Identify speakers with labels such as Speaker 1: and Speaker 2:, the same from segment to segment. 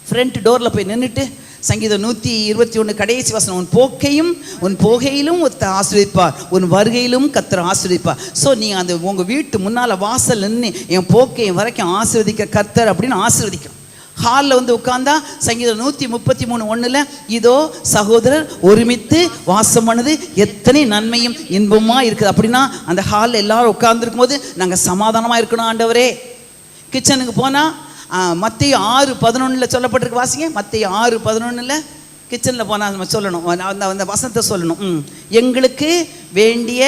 Speaker 1: Front டோரில் போய் நின்றுட்டு சங்கீதம் 121 கடைசி வசனம், உன் போக்கையும் உன் போகையிலும் ஆசீர்வதிப்பார், உன் வருகையிலும் கர்த்தர் ஆசீர்வதிப்பார். ஸோ நீங்கள் அந்த உங்கள் வீட்டு முன்னால் வாசல் நின்று என் போக்கையும் வரைக்கும் ஆசீர்வதிக்க கர்த்தர் அப்படின்னு ஆசீர்வதிக்கணும். ஹாலில் வந்து உட்கார்ந்தா சங்கீதம் 133:1 இதோ சகோதரர் ஒருமித்து வாசம் பண்ணது எத்தனை நன்மையும் இன்பமாக இருக்குது அப்படின்னா அந்த ஹாலில் எல்லாரும் உட்கார்ந்துருக்கும் போது நாங்கள் சமாதானமாக இருக்கணும் ஆண்டவரே. கிச்சனுக்கு போனால் மத்தேயு 6:11 சொல்லப்பட்டிருக்கு, வாசிங்க. மத்தேயு 6:11 கிச்சனில் போனால் நம்ம சொல்லணும், அந்த வசனத்தை சொல்லணும். எங்களுக்கு வேண்டிய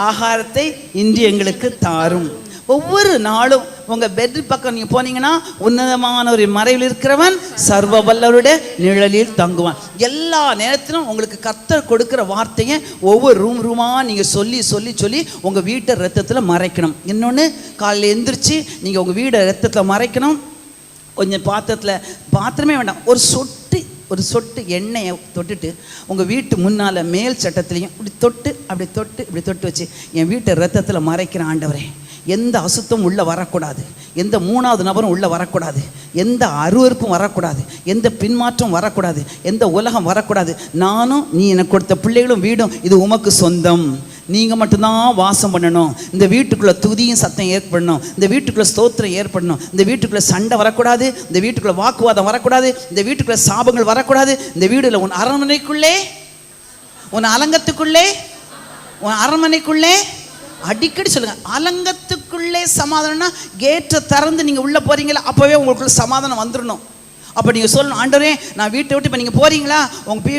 Speaker 1: ஆகாரத்தை இன்று எங்களுக்கு தாரும். ஒவ்வொரு நாளும் உங்கள் பெட் பக்கம் நீங்கள் போனீங்கன்னா உன்னதமான ஒரு மறைவில் இருக்கிறவன் சர்வ வல்லவருடைய நிழலில் தங்குவான். எல்லா நேரத்திலும் உங்களுக்கு கர்த்தர் கொடுக்குற வார்த்தையை ஒவ்வொரு ரூமாக நீங்கள் சொல்லி சொல்லி சொல்லி உங்கள் வீட்டை ரத்தத்தில் மறைக்கணும். இன்னொன்று, காலையில் எந்திரிச்சு நீங்கள் உங்கள் வீடை ரத்தத்தில் மறைக்கணும். கொஞ்சம் பாத்திரமே வேண்டாம், ஒரு சொட்டு எண்ணெயை தொட்டுட்டு உங்கள் வீட்டு முன்னால் மேல் சட்டத்துலையும் இப்படி தொட்டு வச்சு என் வீட்டை ரத்தத்தில் மறைக்கிற ஆண்டவரே, எந்த அசுத்தமும் உள்ளே வரக்கூடாது, எந்த மூணாவது நபரும் உள்ளே வரக்கூடாது, எந்த அருவருப்பும் வரக்கூடாது, எந்த பின்மாற்றம் வரக்கூடாது, எந்த உலகம் வரக்கூடாது. நானும் நீ எனக்கு கொடுத்த பிள்ளைகளும் வீடும் இது உமக்கு சொந்தம், நீங்கள் மட்டும்தான் வாசம் பண்ணணும். இந்த வீட்டுக்குள்ளே துதியும் சத்தம் ஏற்படணும், இந்த வீட்டுக்குள்ளே ஸ்தோத்திரம் ஏற்படணும், இந்த வீட்டுக்குள்ளே சண்டை வரக்கூடாது, இந்த வீட்டுக்குள்ளே வாக்குவாதம் வரக்கூடாது, இந்த வீட்டுக்குள்ளே சாபங்கள் வரக்கூடாது. இந்த வீடுல உன் அரண்மனைக்குள்ளே, உன் அலங்கத்துக்குள்ளே, உன் அரண்மனைக்குள்ளே அடிக்கடி சொல்லுங்கள், அலங்கத்துக்குள்ளே சமாதானம்னா கேட்டை திறந்து நீங்கள் உள்ளே போகிறீங்களா அப்போவே உங்களுக்குள்ள சமாதானம் வந்துடணும். அப்போ நீங்கள் சொல்லணும், ஆண்டவரே நான் வீட்டை விட்டு இப்போ நீங்கள் போகிறீங்களா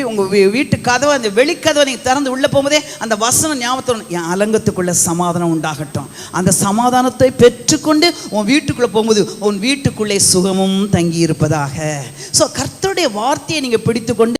Speaker 1: உங்கள் வீட்டு கதவை அந்த வெளிக்கதவை நீங்கள் திறந்து உள்ளே போகும்போதே அந்த வசனம் ஞாபகத்தோணும், என் அலங்கத்துக்குள்ளே சமாதானம் உண்டாகட்டும். அந்த சமாதானத்தை பெற்றுக்கொண்டு உன் வீட்டுக்குள்ளே போகும்போது உன் வீட்டுக்குள்ளே சுகமும் தங்கி இருப்பதாக. ஸோ கர்த்தருடைய வார்த்தையை நீங்கள் பிடித்து கொண்டு